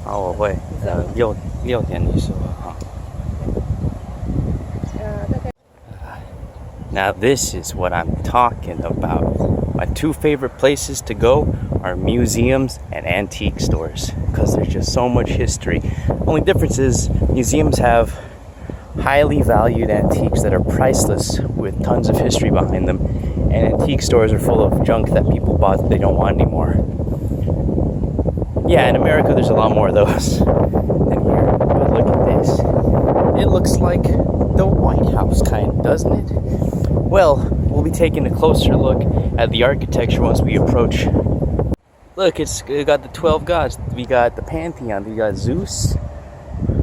好，我会6点你说哈。Now this is what I'm talking about. My two favorite places to go are museums and antique stores because there's just so much history. Only difference is museums have highly valued antiques that are priceless with tons of history behind them, and antique stores are full of junk that people bought that they don't want anymore. Yeah, in America there's a lot more of those than here. But look at this. It looks like the White House kind, doesn't it? Well, we'll be taking a closer look at the architecture once we approach. Look, we got the 12 gods. We got the pantheon. We got Zeus.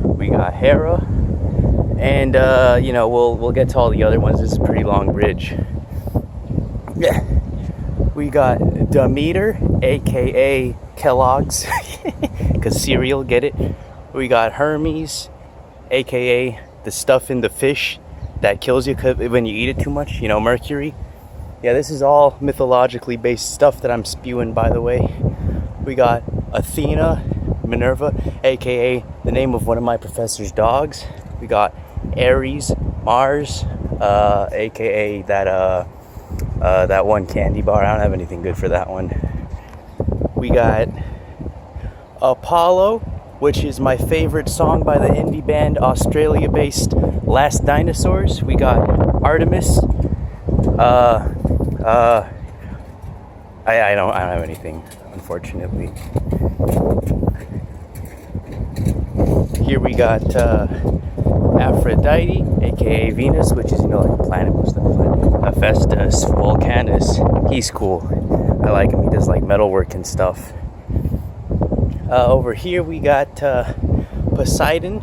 We got Hera. And we'll get to all the other ones. This is a pretty long bridge. Yeah. We got Demeter, aka Kellogg's, because cereal, get it? We got Hermes, aka the stuff in the fish that kills you when you eat it too much, Mercury. Yeah, this is all mythologically based stuff that I'm spewing, by the way. We got Athena, Minerva, aka the name of one of my professor's dogs. We got Aries, Mars, aka that one candy bar. I don't have anything good for that one. We got Apollo, which is my favorite song by the indie band Australia-based Last Dinosaurs. We got Artemis. I don't have anything, unfortunately. Here we got Aphrodite, aka Venus, which is like a planet, most of the planet. Hephaestus, Vulcanus. He's cool. I like him. He does like metalwork and stuff. Over here we got Poseidon,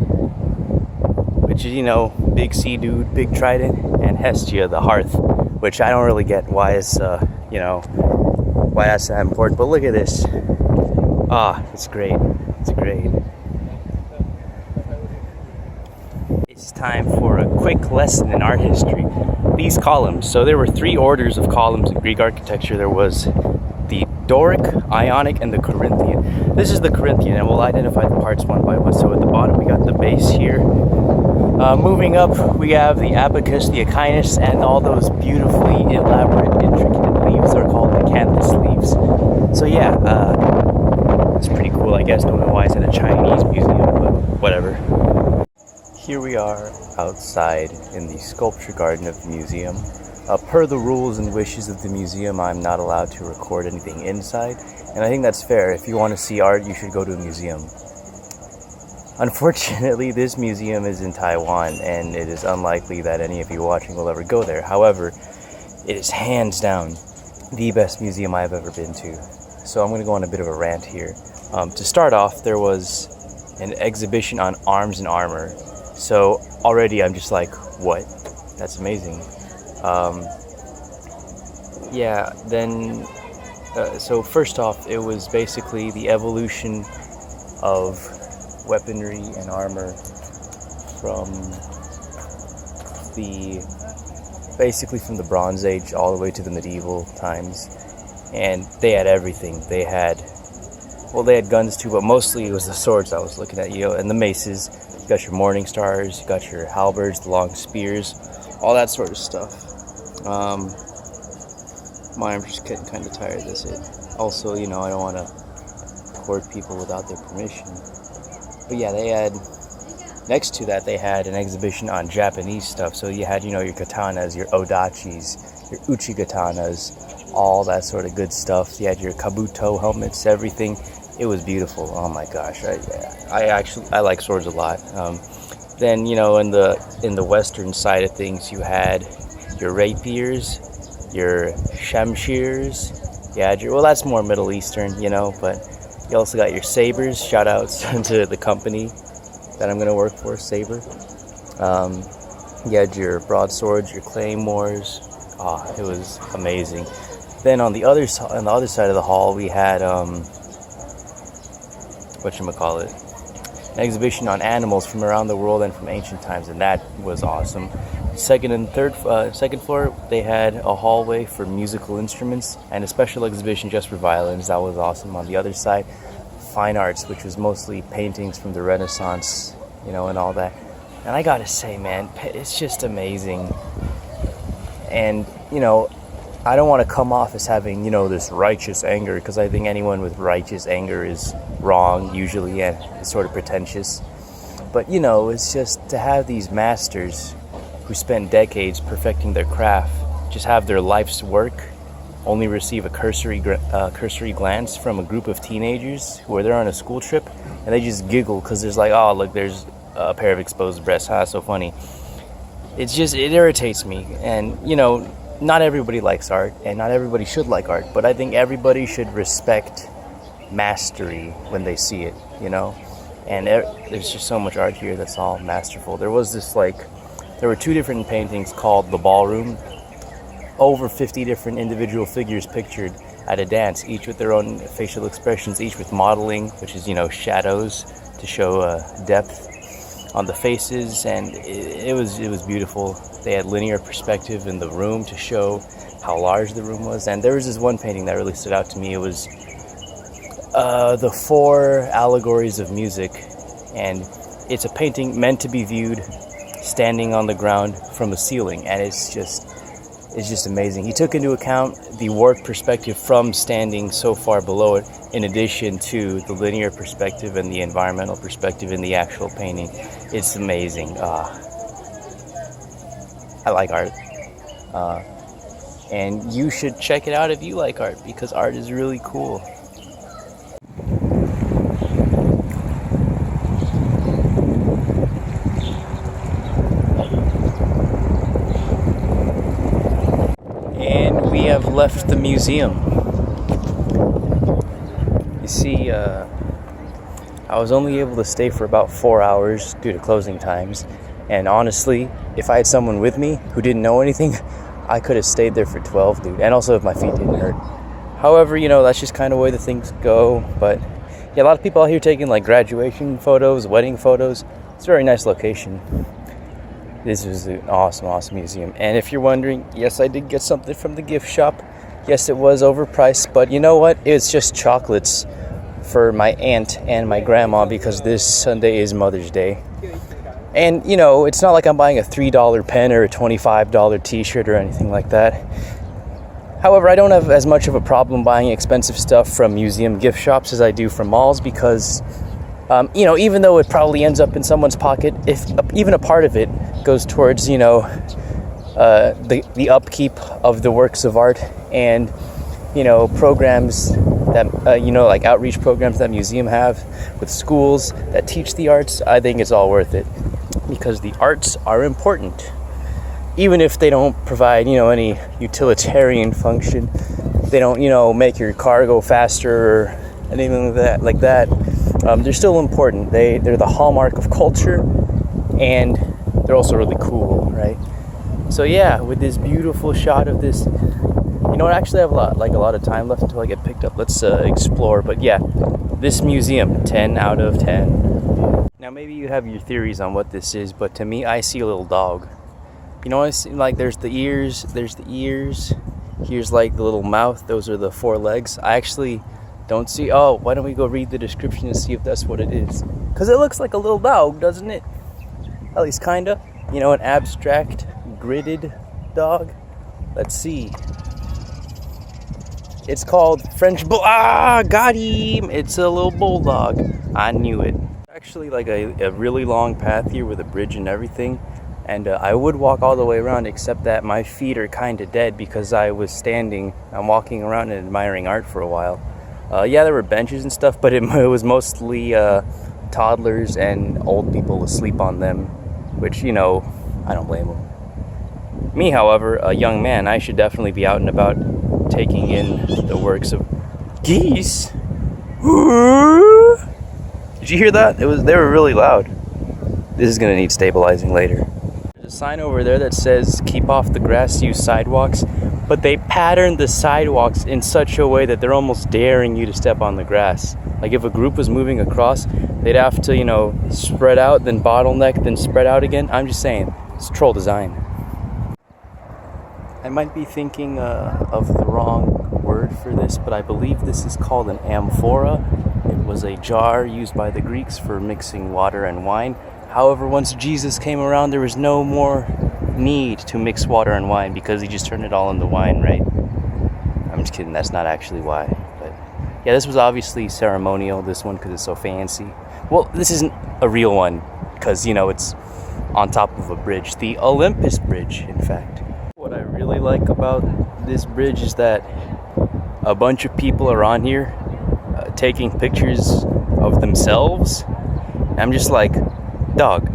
which is big sea dude, big trident, and Hestia, the hearth, which I don't really get why is why that's that important. But look at this. It's great. It's great. It's time for a quick lesson in art history. These columns. So there were 3 orders of columns in Greek architecture. There was the Doric, Ionic, and the Corinthian. This is the Corinthian, and we'll identify the parts one by one. So at the bottom we got the base here. Moving up, we have the abacus, the echinus, and all those beautifully elaborate, intricate leaves are called acanthus leaves. So yeah, it's pretty cool, I guess. Don't know why it's in a Chinese museum, but whatever. Here we are outside in the sculpture garden of the museum. Per the rules and wishes of the museum, I'm not allowed to record anything inside, and I think that's fair. If you want to see art, you should go to a museum. Unfortunately, this museum is in Taiwan, and it is unlikely that any of you watching will ever go there. However, it is hands down the best museum I've ever been to. So I'm going to go on a bit of a rant here. To start off, there was an exhibition on arms and armor. So already I'm just like, what? That's amazing. So first off, it was basically the evolution of weaponry and armor from the Bronze Age all the way to the medieval times. And they had everything. They had guns too, but mostly it was the swords I was looking at, and the maces. You got your morning stars, you got your halberds, the long spears, all that sort of stuff. I'm just getting kind of tired of this. Also, I don't want to record people without their permission. But yeah, next to that, they had an exhibition on Japanese stuff. So you had, your katanas, your odachis, your uchi katanas, all that sort of good stuff. You had your kabuto helmets, everything. It was beautiful. Oh my gosh. I like swords a lot. Then, in the western side of things, you had your rapiers, your shamshirs. That's more Middle Eastern, but you also got your sabers. Shout outs to the company that I'm going to work for, Saber. You had your broadswords, your claymores. It was amazing. Then on the other side of the hall, we had an exhibition on animals from around the world and from ancient times, and that was awesome. Second floor, they had a hallway for musical instruments and a special exhibition just for violins. That was awesome. On the other side, fine arts, which was mostly paintings from the Renaissance, and all that. And I gotta say, man, it's just amazing. And, I don't want to come off as having, this righteous anger, because I think anyone with righteous anger is wrong, usually, and it's sort of pretentious. But, it's just to have these masters who spent decades perfecting their craft, just have their life's work only receive a cursory glance from a group of teenagers who are there on a school trip, and they just giggle because there's like, oh, look, there's a pair of exposed breasts, so funny. It irritates me. And, not everybody likes art, and not everybody should like art, but I think everybody should respect mastery when they see it, And there's just so much art here that's all masterful. There were 2 different paintings called The Ballroom. Over 50 different individual figures pictured at a dance, each with their own facial expressions, each with modeling, which is, shadows to show depth on the faces, and it was beautiful. They had linear perspective in the room to show how large the room was. And there was this one painting that really stood out to me. It was the 4 allegories of music, and it's a painting meant to be viewed standing on the ground from a ceiling, and it's just amazing. He took into account the warped perspective from standing so far below it, in addition to the linear perspective and the environmental perspective in the actual painting. It's amazing. I like art. And you should check it out if you like art, because art is really cool. And we have left the museum. You see, I was only able to stay for about 4 hours due to closing times. And honestly, if I had someone with me who didn't know anything, I could have stayed there for 12, dude. And also if my feet didn't hurt. However, that's just kind of the way the things go. But yeah, a lot of people out here taking like graduation photos, wedding photos. It's a very nice location. This is an awesome museum. And if you're wondering, yes, I did get something from the gift shop. Yes, it was overpriced, but you know what? It's just chocolates for my aunt and my grandma, because this Sunday is Mother's Day. And, it's not like I'm buying a $3 pen or a $25 t-shirt or anything like that. However, I don't have as much of a problem buying expensive stuff from museum gift shops as I do from malls, because, even though it probably ends up in someone's pocket, if even a part of it goes towards, the upkeep of the works of art and, programs that, like outreach programs that museum have with schools that teach the arts, I think it's all worth it. Because the arts are important, even if they don't provide, any utilitarian function. They don't, make your car go faster or anything like that. They're still important. They're the hallmark of culture, and they're also really cool, right? So yeah, with this beautiful shot of this, I actually have a lot of time left until I get picked up. Let's explore. But yeah, this museum, 10 out of 10. Now, maybe you have your theories on what this is, but to me, I see a little dog. I see, there's the ears, here's like the little mouth, those are the 4 legs. I actually don't see, why don't we go read the description and see if that's what it is? Because it looks like a little dog, doesn't it? At least kinda. An abstract, gridded dog. Let's see. It's called French Bull. Got him! It's a little bulldog. I knew it. Actually like a really long path here with a bridge and everything, and I would walk all the way around, except that my feet are kind of dead because I was standing. I'm walking around and admiring art for a while. Yeah, there were benches and stuff, but it was mostly toddlers and old people asleep on them, which, I don't blame them. Me, however, a young man, I should definitely be out and about taking in the works of geese. Did you hear that? They were really loud. This is gonna need stabilizing later. There's a sign over there that says keep off the grass, use sidewalks, but they patterned the sidewalks in such a way that they're almost daring you to step on the grass. Like if a group was moving across, they'd have to, spread out, then bottleneck, then spread out again. I'm just saying, it's troll design. I might be thinking of the wrong word word for this, but I believe this is called an amphora. It was a jar used by the Greeks for mixing water and wine. However, once Jesus came around, there was no more need to mix water and wine because he just turned it all into wine, right? I'm just kidding, that's not actually why. But yeah, this was obviously ceremonial, this one, because it's so fancy. Well, this isn't a real one because, you know, it's on top of a bridge. The Olympus Bridge, in fact. What I really like about this bridge is that a bunch of people are on here taking pictures of themselves. I'm just like, dog,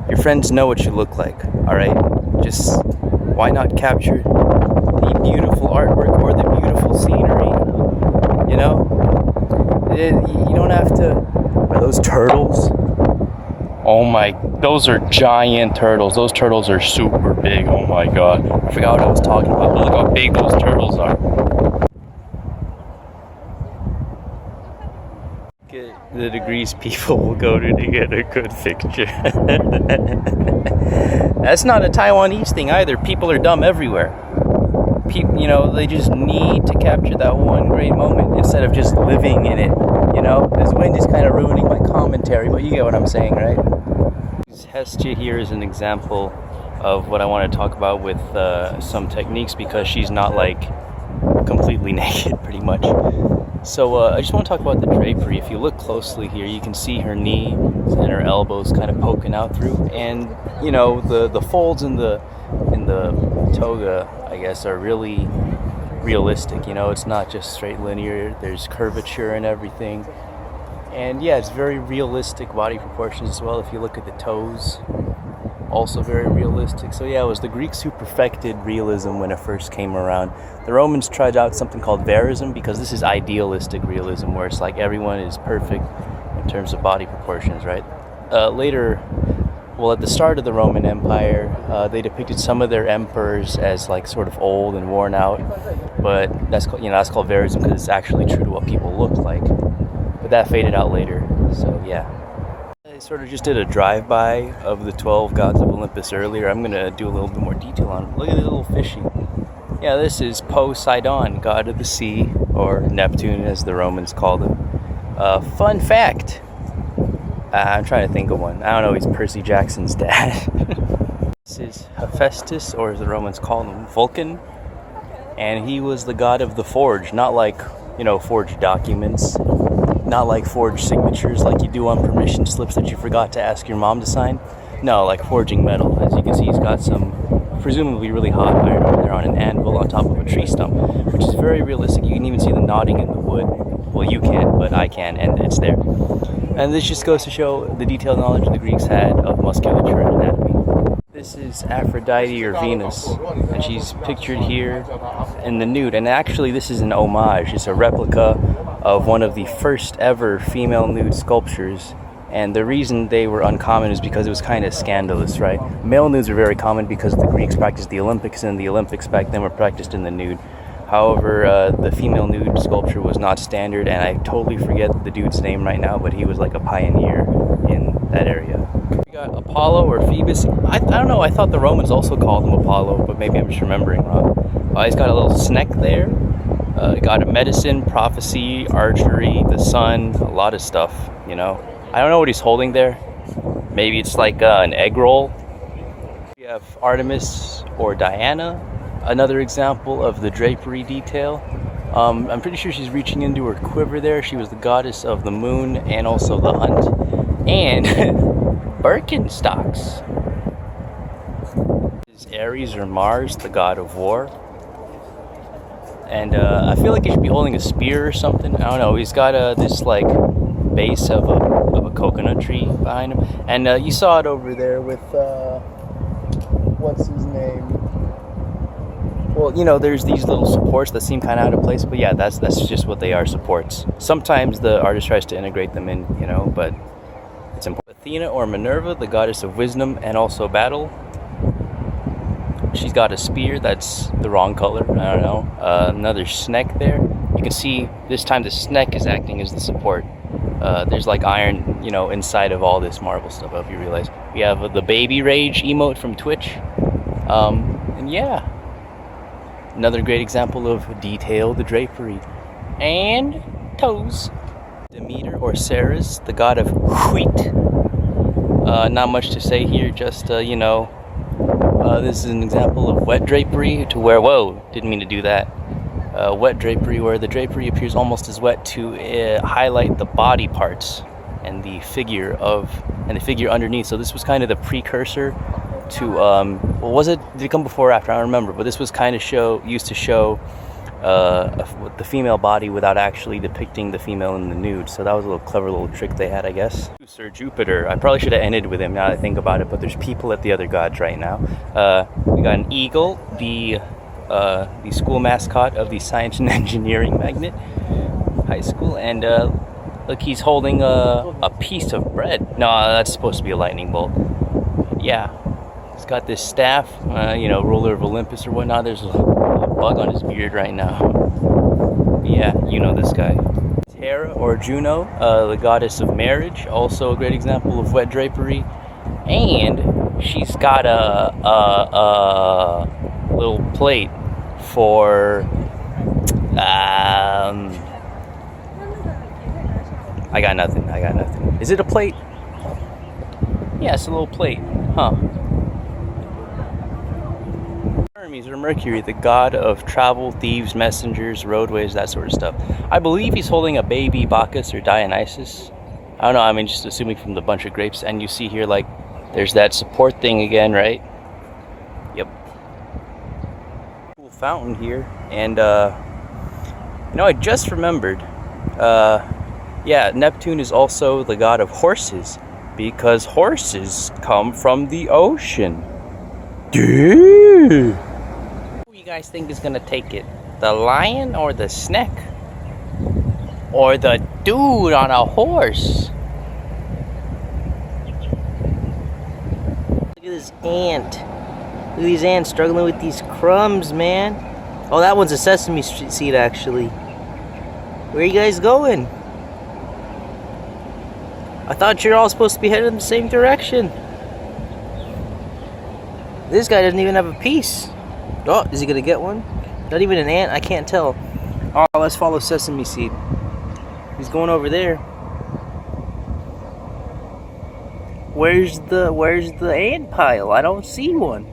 your friends know what you look like, alright? Just, why not capture the beautiful artwork or the beautiful scenery? You know? You don't have to... Are those turtles? Oh my, those are giant turtles. Those turtles are super big. Oh my god. I forgot what I was talking about, but look how big those turtles are. Get the degrees people will go to get a good picture. That's not a Taiwanese thing either. People are dumb everywhere. You know, they just need to capture that one great moment instead of just living in it. You know, this wind is kind of ruining my commentary, but you get what I'm saying, right? Hestia here is an example of what I want to talk about with some techniques, because she's not like completely naked pretty much. So I just want to talk about the drapery. If you look closely here, you can see her knee and her elbows kind of poking out through, and you know, the folds in the toga, I guess, are really realistic. You know, it's not just straight linear, there's curvature and everything. And yeah, it's very realistic body proportions as well. If you look at the toes, also very realistic. So yeah, it was the Greeks who perfected realism when it first came around. The Romans tried out something called verism, because this is idealistic realism, where it's like everyone is perfect in terms of body proportions, right? Later, well, at the start of the Roman Empire, they depicted some of their emperors as like sort of old and worn out, but that's called verism, because it's actually true to what people look like. But that faded out later, so yeah. I sort of just did a drive-by of the 12 gods of Olympus earlier. I'm going to do a little bit more detail on it. Look at this little fishy. Yeah, this is Poseidon, god of the sea, or Neptune as the Romans called him. Fun fact. I'm trying to think of one. I don't know, he's Percy Jackson's dad. This is Hephaestus, or as the Romans called him, Vulcan. And he was the god of the forge, not like, you know, forged documents. Not like forged signatures like you do on permission slips that you forgot to ask your mom to sign. No, like forging metal. As you can see, he's got some presumably really hot iron over there on an anvil on top of a tree stump, which is very realistic. You can even see the knotting in the wood. Well, you can't, but I can, and it's there. And this just goes to show the detailed knowledge the Greeks had of musculature and anatomy. This is Aphrodite, or Venus, and she's pictured here in the nude. And actually, this is an homage. It's a replica of one of the first ever female nude sculptures. And the reason they were uncommon is because it was kind of scandalous, right? Male nudes are very common because the Greeks practiced the Olympics, and the Olympics back then were practiced in the nude. However, the female nude sculpture was not standard, and I totally forget the dude's name right now, but he was like a pioneer in that area. We got Apollo, or Phoebus. I don't know, I thought the Romans also called him Apollo, but maybe I'm just remembering wrong. He's got a little sneck there. Got a medicine, prophecy, archery, the sun, a lot of stuff, you know. I don't know what he's holding there. Maybe it's like an egg roll. We have Artemis, or Diana, another example of the drapery detail. I'm pretty sure she's reaching into her quiver there. She was the goddess of the moon and also the hunt. And Birkenstocks. This is Ares, or Mars, the god of war. And I feel like he should be holding a spear or something. I don't know. He's got this like base of a coconut tree behind him. And you saw it over there with what's his name? Well, you know, there's these little supports that seem kind of out of place, but yeah, that's just what they are, supports. Sometimes the artist tries to integrate them in, you know, but it's important. Athena, or Minerva, the goddess of wisdom and also battle. She's got a spear that's the wrong color. I don't know. Another sneck there. You can see this time the sneck is acting as the support. There's like iron, you know, inside of all this marble stuff. I hope you realize. We have the baby rage emote from Twitch. And yeah, Another great example of detailed drapery. And toes. Demeter or Ceres, the god of wheat. Not much to say here, just, you know, this is an example of wet drapery to where, whoa, didn't mean to do that. Wet drapery where the drapery appears almost as wet to highlight the body parts and the figure underneath. So this was kind of the precursor to, well, was it, did it come before or after? I don't remember, but this was kind of used to show the female body without actually depicting the female in the nude. So that was a little clever little trick they had, I guess. Sir Jupiter. I probably should have ended with him now that I think about it, but there's people at the other gods right now. We got an eagle, the school mascot of the Science and Engineering Magnet High School, and look, he's holding a piece of bread. No, that's supposed to be a lightning bolt. Yeah, he's got this staff, you know, ruler of Olympus or whatnot. There's a bug on his beard right now. Yeah, you know this guy. Hera or Juno, the goddess of marriage, also a great example of wet drapery, and she's got a little plate for I got nothing. Is it a plate? Yeah, it's a little plate. Huh. Hermes or Mercury, the god of travel, thieves, messengers, roadways, that sort of stuff. I believe he's holding a baby Bacchus or Dionysus. I don't know, I mean, just assuming from the bunch of grapes. And you see here, like, there's that support thing again, right? Yep. Cool fountain here. And, you know, I just remembered, yeah, Neptune is also the god of horses, because horses come from the ocean. Dude! Who you guys think is gonna take it? The lion or the snake? Or the dude on a horse? Look at this ant. Look at these ants struggling with these crumbs, man. Oh, that one's a sesame seed, actually. Where are you guys going? I thought you're all supposed to be headed in the same direction. This guy doesn't even have a piece. Oh, is he gonna get one? Not even an ant? I can't tell. Oh, let's follow Sesame Seed. He's going over there. Where's the ant pile? I don't see one.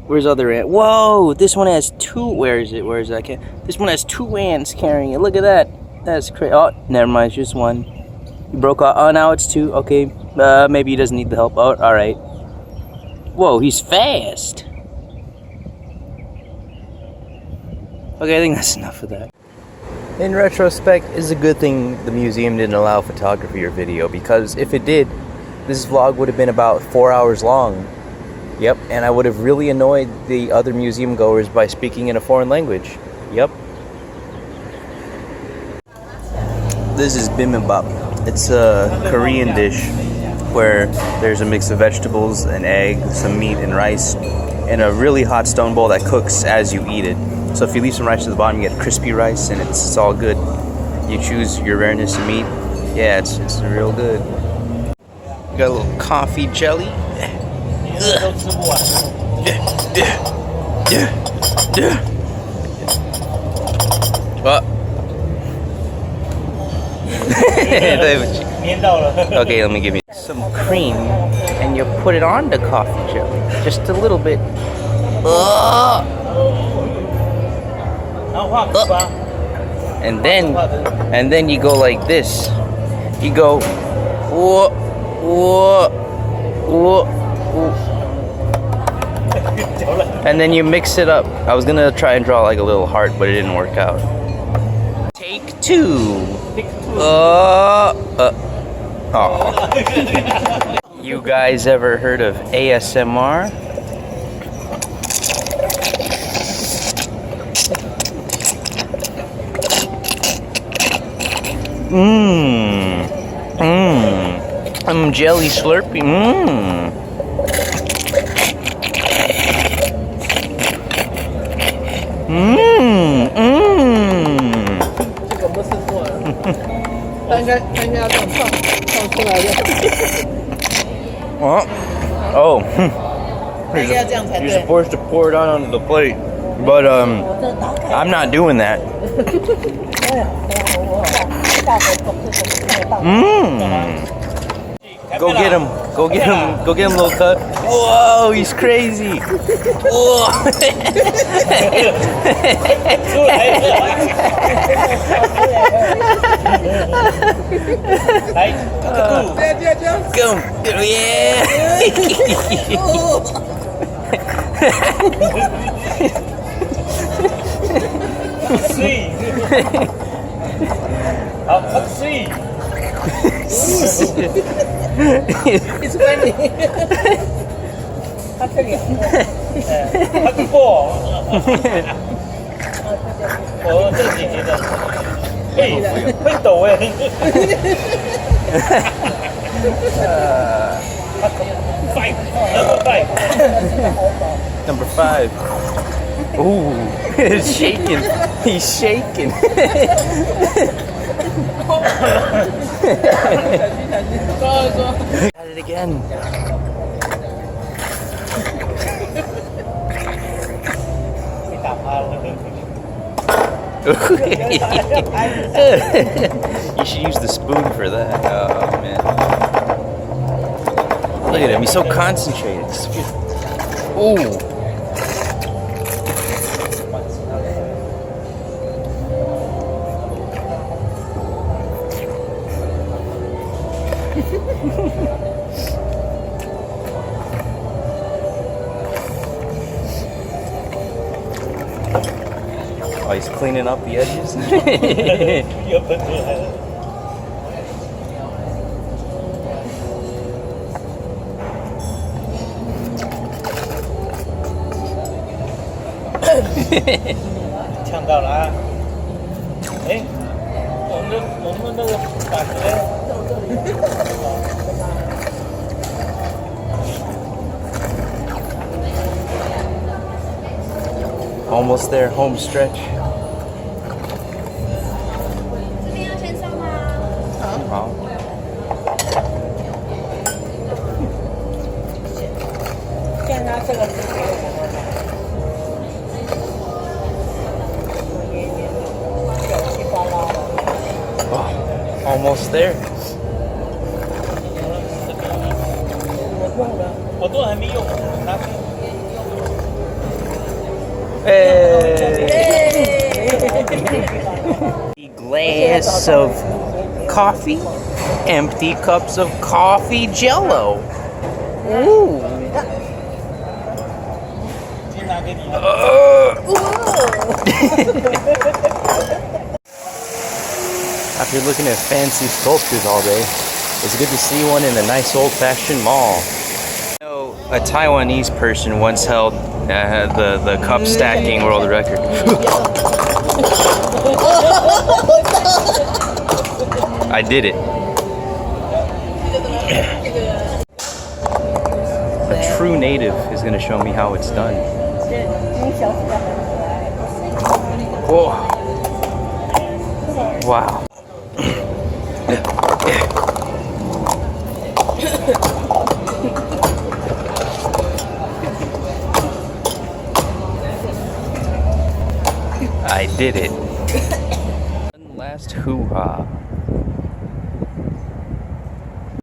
Where's other ant? Whoa, this one has two. Where is it? I can't. This one has two ants carrying it. Look at that. That's crazy. Oh, never mind. It's just one. He broke off. Oh, now it's two. Okay. Maybe he doesn't need the help. Oh, all right. Whoa, he's fast. Okay, I think that's enough of that. In retrospect, it's a good thing the museum didn't allow photography or video, because if it did, this vlog would have been about 4 hours long. Yep, and I would have really annoyed the other museum goers by speaking in a foreign language. Yep. This is bibimbap. It's a Korean dish where there's a mix of vegetables, an egg, some meat, and rice, in a really hot stone bowl that cooks as you eat it. So if you leave some rice to the bottom, you get crispy rice, and it's all good. You choose your rareness of meat. Yeah, it's real good. We got a little coffee jelly. Okay, let me give you some cream, and you put it on the coffee jelly, just a little bit. And then you go like this. You go, whoa, whoa, whoa, whoa. And then you mix it up. I was gonna try and draw like a little heart, but it didn't work out. Take two. Oh. You guys ever heard of ASMR? Jelly Slurpee. Oh. You're supposed to pour it on the plate, but I'm not doing that. Go get him. Go get him. Go get him, little cut. Whoa, he's crazy. Whoa. Go. Yeah. It's funny. Number 5. Ooh, it's shaking. He's shaking. At it again. You should use the spoon for that. Oh man. Look at him, he's so concentrated. Ooh. Oh, he's cleaning up the edges. Almost there, home stretch. Almost there. Hey. Glass of coffee, empty cups of coffee jello. Ooh. After looking at fancy sculptures all day, it's good to see one in a nice old-fashioned mall. You know, a Taiwanese person once held the cup stacking world record. I did it. A true native is going to show me how it's done. Whoa. Wow. I did it. One last hoo-ha.